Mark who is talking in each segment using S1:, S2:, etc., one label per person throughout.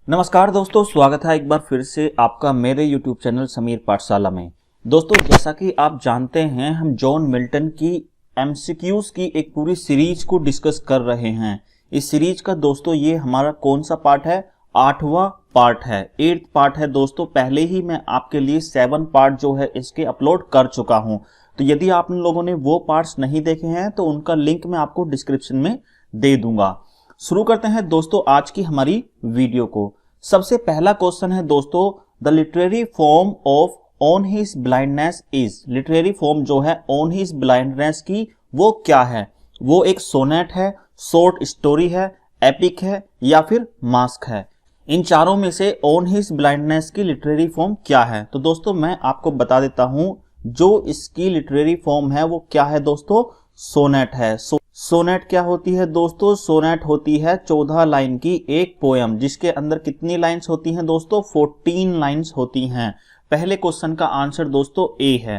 S1: नमस्कार दोस्तों, स्वागत है एक बार फिर से आपका मेरे YouTube चैनल समीर पाठशाला में। दोस्तों, जैसा कि आप जानते हैं, हम जॉन मिल्टन की MCQs की एक पूरी सीरीज को डिस्कस कर रहे हैं। इस सीरीज का दोस्तों ये हमारा कौन सा पार्ट है? 8वां पार्ट है, 8th पार्ट है दोस्तों। पहले ही मैं आपके लिए 7 पार्ट जो है इसके अपलोड कर चुका हूं। तो यदि आप लोगों ने वो पार्ट्स नहीं देखे हैं तो उनका लिंक मैं आपको डिस्क्रिप्शन में दे दूंगा। शुरू करते हैं दोस्तों आज की हमारी वीडियो को। सबसे पहला क्वेश्चन है दोस्तों, the literary form of on his blindness is. Literary form जो है ऑन हिज ब्लाइंडनेस की वो क्या है? वो एक सोनेट है, शॉर्ट स्टोरी है, एपिक है या फिर मास्क है? इन चारों में से ऑन हिज ब्लाइंडनेस की लिटरेरी फॉर्म क्या है? तो दोस्तों मैं आपको बता देता हूं, जो इसकी लिटरेरी फॉर्म है वो क्या है दोस्तों? सोनेट है। सोनेट क्या होती है दोस्तों? सोनेट होती है 14 लाइन की एक पोयम, जिसके अंदर कितनी लाइंस होती हैं दोस्तों? 14 लाइंस होती हैं। पहले क्वेश्चन का आंसर दोस्तों ए है।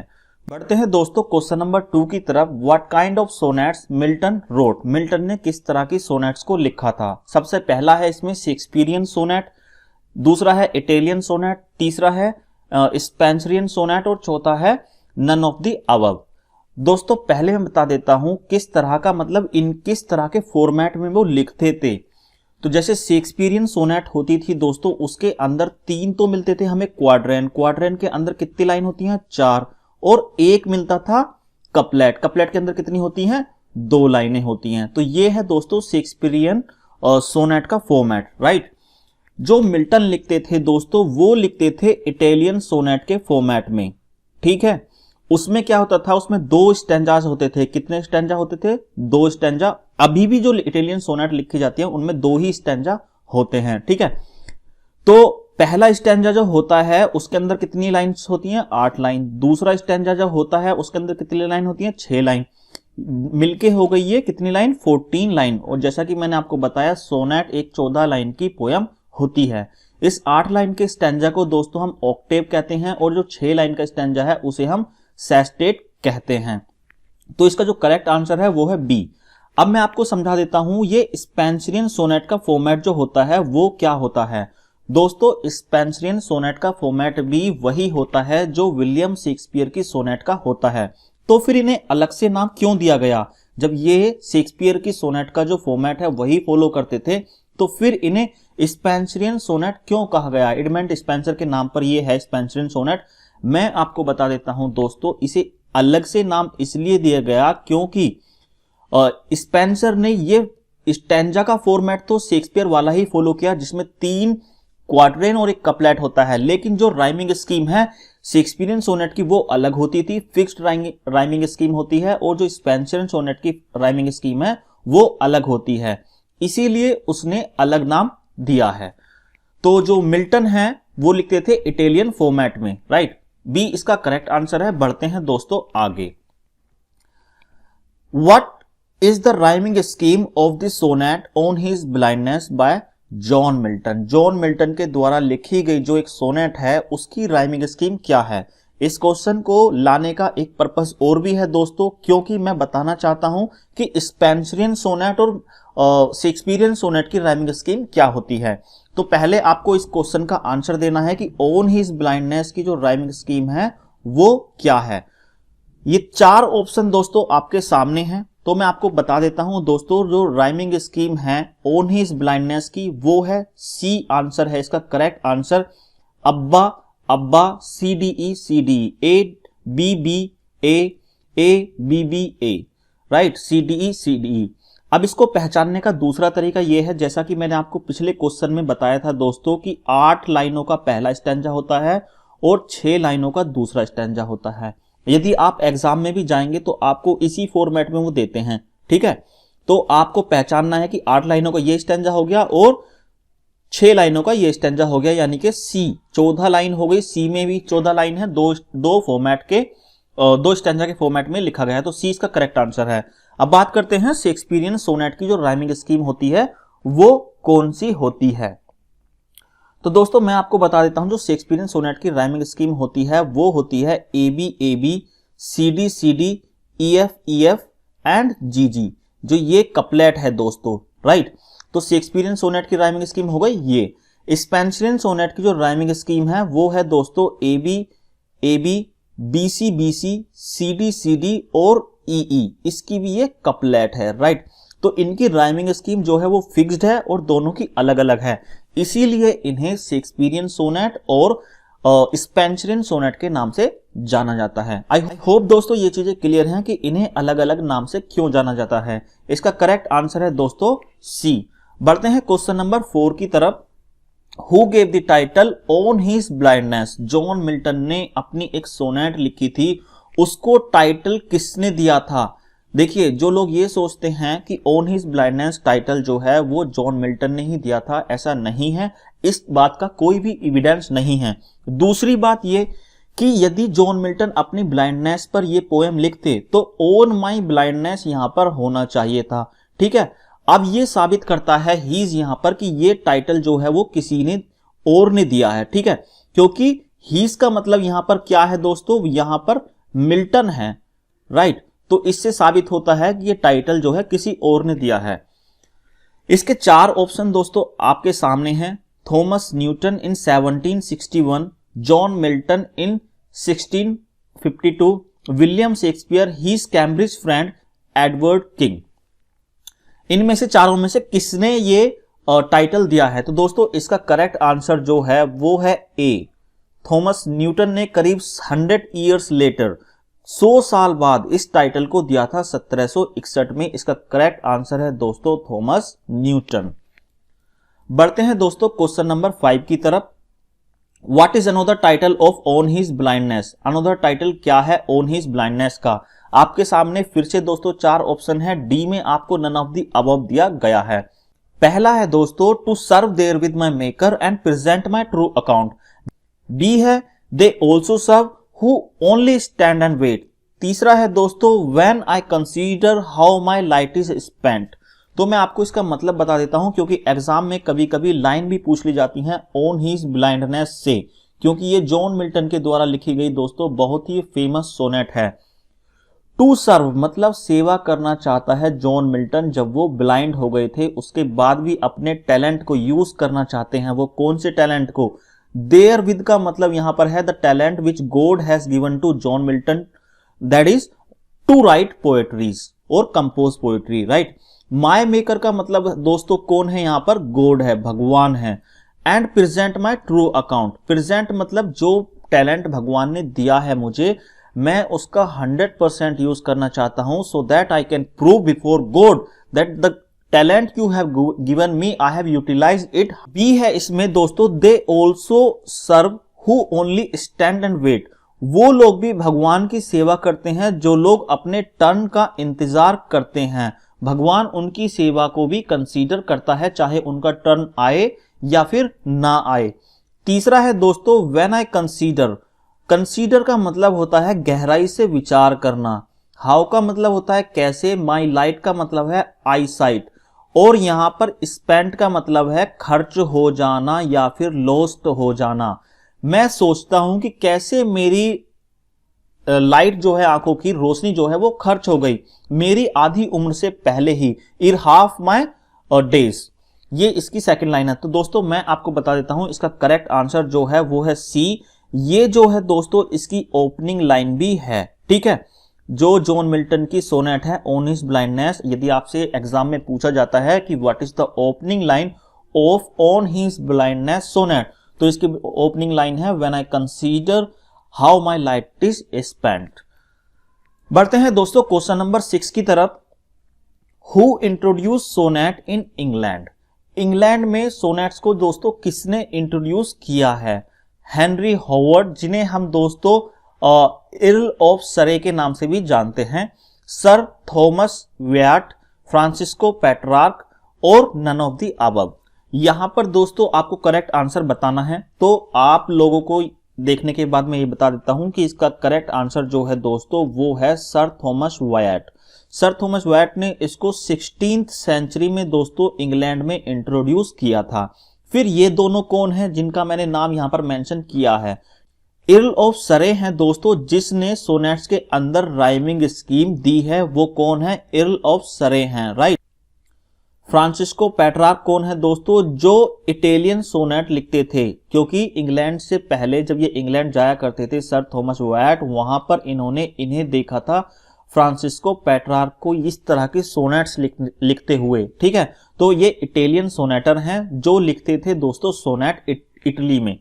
S1: बढ़ते हैं दोस्तों क्वेश्चन नंबर 2 की तरफ। What kind of sonnets Milton wrote. Milton ने किस तरह की सोनेट्स को लिखा था? सबसे पहला है इसमें शेक्सपियरियन सोनेट, दूसरा है इटालियन सोनेट, तीसरा है स्पेंसरियन सोनेट और चौथा है नन ऑफ द अबव। दोस्तों पहले मैं बता देता हूं किस तरह का, मतलब इन किस तरह के फॉर्मेट में वो लिखते थे। तो जैसे शेक्सपियरियन सोनेट होती थी दोस्तों, उसके अंदर 3 तो मिलते थे हमें क्वाड्रेन। क्वाड्रेन के अंदर कितनी लाइन होती हैं? 4। और एक मिलता था कपलेट। कपलेट के अंदर कितनी होती हैं? 2 लाइनें होती हैं। तो ये है दोस्तों शेक्सपियरियन सोनेट का फॉर्मेट, राइट। जो मिल्टन लिखते थे दोस्तों, वो लिखते थे इटालियन सोनेट के फॉर्मेट में, ठीक है। उसमें क्या होता था? उसमें 2 स्टैंजास होते थे। कितने स्टैंजा होते थे? 2 स्टैंजा। अभी भी जो इटालियन सोनेट लिखी जाती है उनमें 2 ही स्टैंजा होते हैं, ठीक है। तो पहला स्टैंजा जो होता है उसके अंदर कितनी लाइंस होती हैं? 8 लाइन। दूसरा स्टैंजा जो होता है उसके अंदर कितनी लाइन होती है? 6 लाइन। मिलके हो गई है कितनी लाइन? 14 लाइन। और जैसा कि मैंने आपको बताया, सोनेट एक 14 लाइन की पोयम होती है। इस 8 लाइन के स्टैंजा को दोस्तों हम ऑक्टेव कहते हैं और जो 6 लाइन का स्टैंजा है उसे हम सेस्टेट कहते हैं। तो इसका जो करेक्ट आंसर है वो है बी। अब मैं आपको समझा देता हूं, ये स्पेंसरियन सोनेट का फॉर्मेट जो होता है वो क्या होता है दोस्तों। स्पेंसरियन सोनेट का फॉर्मेट भी वही होता है जो विलियम शेक्सपियर की सोनेट का होता है। तो फिर इन्हें अलग से नाम क्यों दिया गया? जब ये शेक्सपियर की सोनेट का जो फॉर्मेट है वही फॉलो करते थे, तो फिर इन्हें स्पेंसरियन सोनेट क्यों कहा गया? एडमंड स्पेंसर के नाम पर ये है स्पेंसरियन सोनेट। मैं आपको बता देता हूं दोस्तों, इसे अलग से नाम इसलिए दिया गया क्योंकि स्पेंसर ने ये स्टैंजा का फॉर्मेट तो शेक्सपियर वाला ही फॉलो किया, जिसमें 3 क्वाड्रेन और एक कपलेट होता है। लेकिन जो राइमिंग स्कीम है शेक्सपियरियन सोनेट की वो अलग होती थी, फिक्स्ड राइमिंग स्कीम होती है, और जो स्पेंसरियन सोनेट की राइमिंग स्कीम है वो अलग होती है। इसीलिए उसने अलग नाम दिया है। तो जो मिल्टन है वो लिखते थे इटालियन फॉर्मेट में, राइट। बी इसका करेक्ट आंसर है। बढ़ते हैं दोस्तों आगे। What is the rhyming scheme of the sonnet on his blindness by John Milton. John Milton के द्वारा लिखी गई जो एक सोनेट है उसकी राइमिंग स्कीम क्या है? इस क्वेश्चन को लाने का एक पर्पस और भी है दोस्तों, क्योंकि मैं बताना चाहता हूं कि स्पेंसरियन सोनेट और शेक्सपियरियन सोनेट की राइमिंग स्कीम क्या होती है। तो पहले आपको इस क्वेश्चन का आंसर देना है कि ऑन हिज ब्लाइंडनेस की जो राइमिंग स्कीम है वो क्या है। ये 4 ऑप्शन दोस्तों आपके सामने हैं, तो मैं आपको बता देता हूं दोस्तों। जो राइमिंग स्कीम है ऑन हिज ब्लाइंडनेस की वो है सी आंसर है इसका करेक्ट आंसर। अब्बा अब्बा, CDE CDE, ABB ABB A, right, CDE CDE। अब इसको पहचानने का दूसरा तरीका यह है, जैसा कि मैंने आपको पिछले क्वेश्चन में बताया था दोस्तों, कि 8 लाइनों का पहला स्टैंजा होता है और 6 लाइनों का दूसरा स्टैंजा होता है। यदि आप एग्जाम में भी जाएंगे तो आपको इसी फॉर्मेट में वो देते हैं, ठीक है। तो आपको पहचानना है कि 8 लाइनों का ये स्टैंजा हो गया और 6 लाइनों का ये स्टैंजा हो गया, यानी कि सी 14 लाइन हो गई। सी में भी 14 लाइन है, दो फॉर्मेट के 2 स्टैंजा के फॉर्मेट में लिखा गया है, तो सी इसका करेक्ट आंसर है। अब बात करते हैं शेक्सपियरियन सोनेट की जो राइमिंग स्कीम होती है वो कौन सी होती है। तो दोस्तों मैं आपको बता देता हूं, जो शेक्सपियरियन सोनेट की राइमिंग स्कीम होती है वो होती है AB AB, CD CD, EF EF and GG। जो ये कपलेट है दोस्तों, राइट। तो शेक्सपियरियन सोनेट की राइमिंग स्कीम हो गई ये। स्पेंसरियन सोनेट की जो राइमिंग स्कीम है वो है दोस्तों A B, A B, B C, B C, C D, C D और ई ई, इसकी भी ये कपलेट है, राइट। तो इनकी राइमिंग स्कीम जो है वो फिक्स्ड है और दोनों की अलग अलग है, इसीलिए इन्हें शेक्सपियरियन सोनेट और स्पेंसरियन सोनेट के नाम से जाना जाता है। आई होप दोस्तों ये चीजें क्लियर हैं कि इन्हें अलग अलग नाम से क्यों जाना जाता है। इसका करेक्ट आंसर है दोस्तों सी। बढ़ते हैं क्वेश्चन नंबर 4 की तरफ। Who gave the title on his blindness? John Milton ने अपनी एक सोनेट लिखी थी, उसको टाइटल किसने दिया था? देखिए, जो लोग ये सोचते हैं कि ऑन हिज ब्लाइंडनेस टाइटल जो है वो जॉन मिल्टन ने ही दिया था, ऐसा नहीं है, इस बात का कोई भी एविडेंस नहीं है। दूसरी बात ये कि यदि जॉन मिल्टन अपनी ब्लाइंडनेस पर ये पोएम लिखते तो ऑन माई ब्लाइंडनेस यहां पर होना चाहिए था, ठीक है। अब ये साबित करता है हीज यहां पर कि ये टाइटल जो है वो किसी ने और ने दिया है, ठीक है, क्योंकि हीज का मतलब यहां पर क्या है दोस्तों, यहां पर मिल्टन है, राइट। तो इससे साबित होता है कि ये टाइटल जो है किसी और ने दिया है। इसके 4 ऑप्शन दोस्तों आपके सामने हैं। Thomas Newton in 1761, John Milton in 1652, William Shakespeare, his Cambridge friend Edward King. इनमें से चारों में से किसने ये टाइटल दिया है? तो दोस्तों इसका करेक्ट आंसर जो है वो है ए। थॉमस न्यूटन ने करीब 100 ईयर्स लेटर, 100 साल बाद इस टाइटल को दिया था 1761 में। इसका करेक्ट आंसर है दोस्तों थॉमस न्यूटन। बढ़ते हैं दोस्तों क्वेश्चन नंबर 5 की तरफ। What is another title of on his blindness? Another title क्या है ऑन हिज ब्लाइंडनेस का? आपके सामने फिर से दोस्तों 4 ऑप्शन है। डी में आपको नन ऑफ द अबव दिया गया है। पहला है दोस्तों to serve therewith my maker and present my true account. बी है they also serve who only stand and wait. तीसरा है दोस्तों when I consider how my light is spent. तो मैं आपको इसका मतलब बता देता हूं, क्योंकि एग्जाम में कभी कभी लाइन भी पूछ ली जाती है ऑन हिज ब्लाइंडनेस से, क्योंकि ये जॉन मिल्टन के द्वारा लिखी गई दोस्तों बहुत ही फेमस सोनेट है। टू सर्व मतलब सेवा करना चाहता है जॉन मिल्टन, जब वो ब्लाइंड हो गए थे उसके बाद भी अपने टैलेंट को यूज करना चाहते हैं। वो कौन से टैलेंट को? देयर विद का मतलब यहां पर है the talent which God has given to John Milton, that is to write poetries और compose poetry, right. My maker का मतलब दोस्तों कौन है यहां पर? गॉड है, भगवान है। And present my true account, present मतलब जो टैलेंट भगवान ने दिया है मुझे, मैं उसका 100% यूज करना चाहता हूं, so that I can prove before God that the talent you have given me I have utilized it. B है इसमें दोस्तों they also serve who only stand and wait. वो लोग भी भगवान की सेवा करते हैं जो लोग अपने टर्न का इंतजार करते हैं। भगवान उनकी सेवा को भी कंसीडर करता है, चाहे उनका टर्न आए या फिर ना आए। तीसरा है दोस्तों व्हेन आई कंसीडर। कंसीडर का मतलब होता है गहराई से विचार करना। हाउ का मतलब होता है कैसे। माई लाइट का मतलब है आई साइट। और यहां पर स्पेंट का मतलब है खर्च हो जाना या फिर लॉस्ट हो जाना। मैं सोचता हूं कि कैसे मेरी लाइट जो है, आंखों की रोशनी जो है वो खर्च हो गई मेरी आधी उम्र से पहले ही, इन हाफ माई डेज। ये इसकी सेकंड लाइन है। तो दोस्तों मैं आपको बता देता हूं इसका करेक्ट आंसर जो है वो है सी। ये जो है दोस्तों इसकी ओपनिंग लाइन भी है, ठीक है। जो जॉन मिल्टन की सोनेट है ऑन हिज ब्लाइंडनेस, यदि आपसे एग्जाम में पूछा जाता है कि what is the opening line of on his blindness sonnet, तो इसकी ओपनिंग लाइन है when I consider how my light is spent. बढ़ते हैं दोस्तों क्वेश्चन नंबर 6 की तरफ। Who introduce sonnet in England? England में सोनेट्स को दोस्तों किसने इंट्रोड्यूस किया है? हेनरी हॉवर्ड, जिन्हें हम दोस्तों अर्ल ऑफ सरे के नाम से भी जानते हैं, sir Thomas VAT, Francisco Petrarch और नन ऑफ द अबव। यहां पर दोस्तों आपको करेक्ट आंसर बताना है, तो आप लोगों को देखने के बाद मैं ये बता देता हूं कि इसका करेक्ट आंसर जो है दोस्तों वो है sir Thomas VAT. Sir Thomas VAT ने इसको 16th सेंचुरी में दोस्तों इंग्लैंड में इंट्रोड्यूस किया था। फिर ये दोनों कौन है जिनका मैंने नाम यहां पर मेंशन किया है? अर्ल ऑफ सरे हैं दोस्तों, जिसने सोनेट्स के अंदर राइमिंग स्कीम दी है, वो कौन है? अर्ल ऑफ सरे हैं, राइट। फ्रांसिस्को पेट्रार्क कौन है दोस्तों? जो इटालियन सोनेट लिखते थे, क्योंकि इंग्लैंड से पहले जब ये इंग्लैंड जाया करते थे सर थॉमस वैट, वहां पर इन्हें देखा था फ्रांसिस्को पेट्रार्क को इस तरह के सोनेट्स लिखते हुए। ठीक है, तो ये इटालियन सोनेटर हैं जो लिखते थे दोस्तों सोनेट इटली में।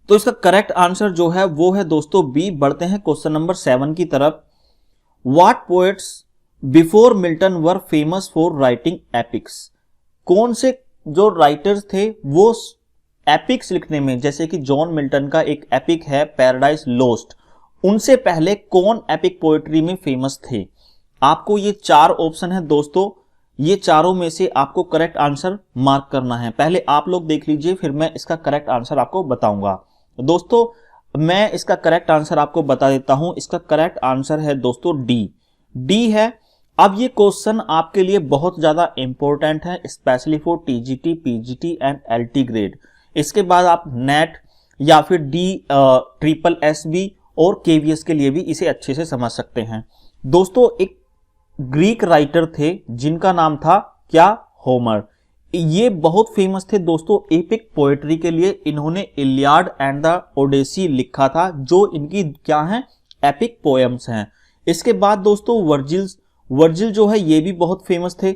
S1: तो इसका करेक्ट आंसर जो है वो है दोस्तों बी। बढ़ते हैं क्वेश्चन नंबर 7 की तरफ। What poets before Milton were famous for writing epics? कौन से जो राइटर्स थे वो एपिक्स लिखने में, जैसे कि जॉन मिल्टन का एक एपिक है पैराडाइज लोस्ट, उनसे पहले कौन एपिक पोएट्री में फेमस थे? आपको ये 4 ऑप्शन है दोस्तों, ये चारों में से आपको करेक्ट आंसर मार्क करना है। पहले आप लोग देख लीजिए, फिर मैं इसका करेक्ट आंसर आपको बताऊंगा। दोस्तों मैं इसका करेक्ट आंसर आपको बता देता हूं। इसका करेक्ट आंसर है दोस्तों डी है। अब ये क्वेश्चन आपके लिए बहुत ज्यादा इंपॉर्टेंट है, specially for TGT, PGT and LT grade. इसके बाद आप नेट या फिर DSSB और KVS के लिए भी इसे अच्छे से समझ सकते हैं। दोस्तों एक ग्रीक राइटर थे जिनका नाम था क्या? होमर। ये बहुत फेमस थे दोस्तों एपिक पोएट्री के लिए। इन्होंने इलियाड एंड द ओडेसी लिखा था, जो इनकी क्या है? एपिक पोएम्स हैं। इसके बाद दोस्तों वर्जिल जो है ये भी बहुत फेमस थे।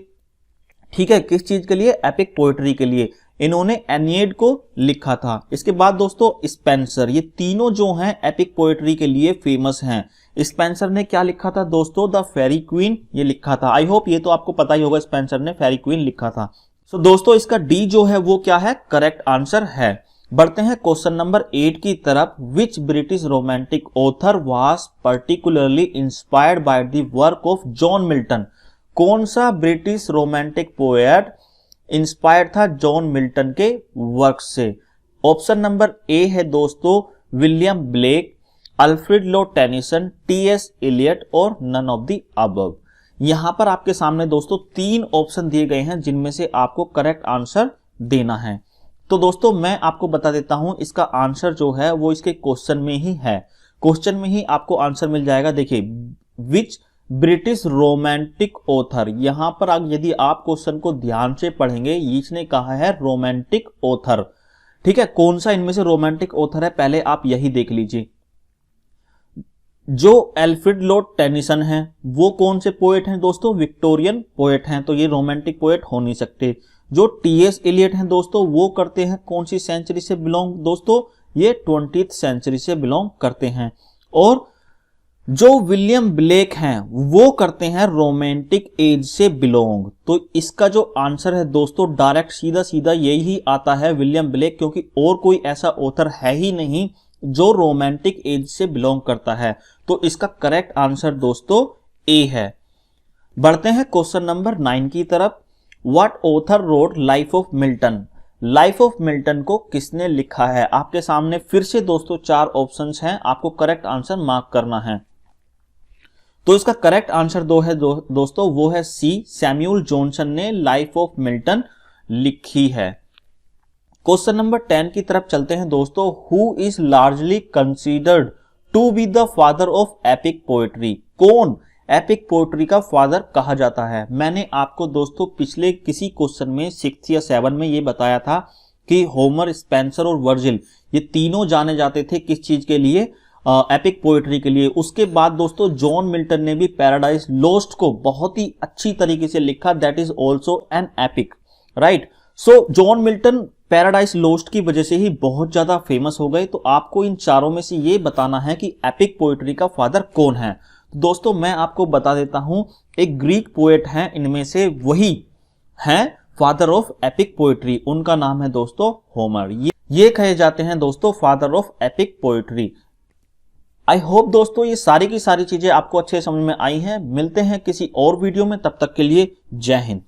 S1: ठीक है, किस चीज के लिए? एपिक पोएट्री के लिए। इन्होंने एनियड को लिखा था। इसके बाद दोस्तों स्पेंसर, ये तीनों जो हैं एपिक पोएट्री के लिए फेमस हैं। स्पेंसर ने क्या लिखा था दोस्तों? द फेरी क्वीन ये लिखा था। आई होप ये तो आपको पता ही होगा, स्पेंसर ने फेरी क्वीन लिखा था। सो दोस्तों इसका डी जो है वो क्या है? करेक्ट आंसर है। बढ़ते हैं क्वेश्चन नंबर 8 की तरफ। Which British romantic author was particularly inspired by the work of John Milton? कौन सा ब्रिटिश रोमांटिक पोएट इंस्पायर्ड था जॉन मिल्टन के वर्क से? ऑप्शन नंबर ए है दोस्तों William Blake, Alfred Lord Tennyson, T.S. Eliot और नन ऑफ द अबव। यहां पर आपके सामने दोस्तों 3 ऑप्शन दिए गए हैं जिनमें से आपको करेक्ट आंसर देना है। तो दोस्तों मैं आपको बता देता हूं, इसका आंसर जो है वो इसके क्वेश्चन में ही है। क्वेश्चन में ही आपको आंसर मिल जाएगा। देखिए विच ब्रिटिश रोमांटिक ऑथर, यहां पर यदि आप क्वेश्चन को ध्यान से पढ़ेंगे, इसने कहा है रोमांटिक ऑथर। ठीक है, कौन सा इनमें से रोमांटिक ऑथर है पहले आप यही देख लीजिए। जो अल्फ्रेड लॉर्ड टेनिसन है वो कौन से पोएट हैं दोस्तों? विक्टोरियन पोएट हैं, तो ये रोमांटिक पोएट हो नहीं सकते। जो T.S. एलियट हैं दोस्तों वो करते हैं कौन सी सेंचुरी से बिलोंग? दोस्तों ये 20th सेंचुरी से बिलोंग करते हैं। और जो विलियम ब्लेक हैं वो करते हैं रोमांटिक एज से बिलोंग। तो इसका जो आंसर है दोस्तों डायरेक्ट सीधा सीधा यही आता है विलियम ब्लेक, क्योंकि और कोई ऐसा ऑथर है ही नहीं जो रोमांटिक एज से बिलोंग करता है। तो इसका करेक्ट आंसर दोस्तों ए है। बढ़ते हैं क्वेश्चन नंबर 9 की तरफ। What author road life of Milton? Life of Milton को किसने लिखा है? आपके सामने फिर से दोस्तों 4 ऑप्शंस हैं, आपको करेक्ट आंसर मार्क करना है। तो इसका करेक्ट आंसर दोस्तों वो है सी, सैमुअल जॉनसन ने लाइफ ऑफ मिल्टन लिखी है। क्वेश्चन नंबर 10 की तरफ चलते हैं दोस्तों। Who is largely considered to be the father of epic poetry? कौन एपिक पोएट्री का फादर कहा जाता है? मैंने आपको दोस्तों पिछले किसी क्वेश्चन में 6 या 7 में ये बताया था कि होमर, स्पेंसर और वर्जिल ये तीनों जाने जाते थे किस चीज के लिए? एपिक पोएट्री के लिए। उसके बाद दोस्तों जॉन मिल्टन ने भी पैराडाइज लोस्ट को बहुत ही अच्छी तरीके से लिखा, that is also an epic, right. So John Milton paradise lost की वजह से ही बहुत ज्यादा फेमस हो गए। तो आपको इन चारों में से ये बताना है कि एपिक पोएट्री का फादर कौन है। दोस्तों मैं आपको बता देता हूं, एक ग्रीक पोएट हैं, इनमें से वही हैं फादर ऑफ एपिक पोएट्री। उनका नाम है दोस्तों होमर। ये कहे जाते हैं दोस्तों father of epic poetry. I hope दोस्तों ये सारी की सारी चीजें आपको अच्छे समझ में आई हैं। मिलते हैं किसी और वीडियो में, तब तक के लिए जय हिंद।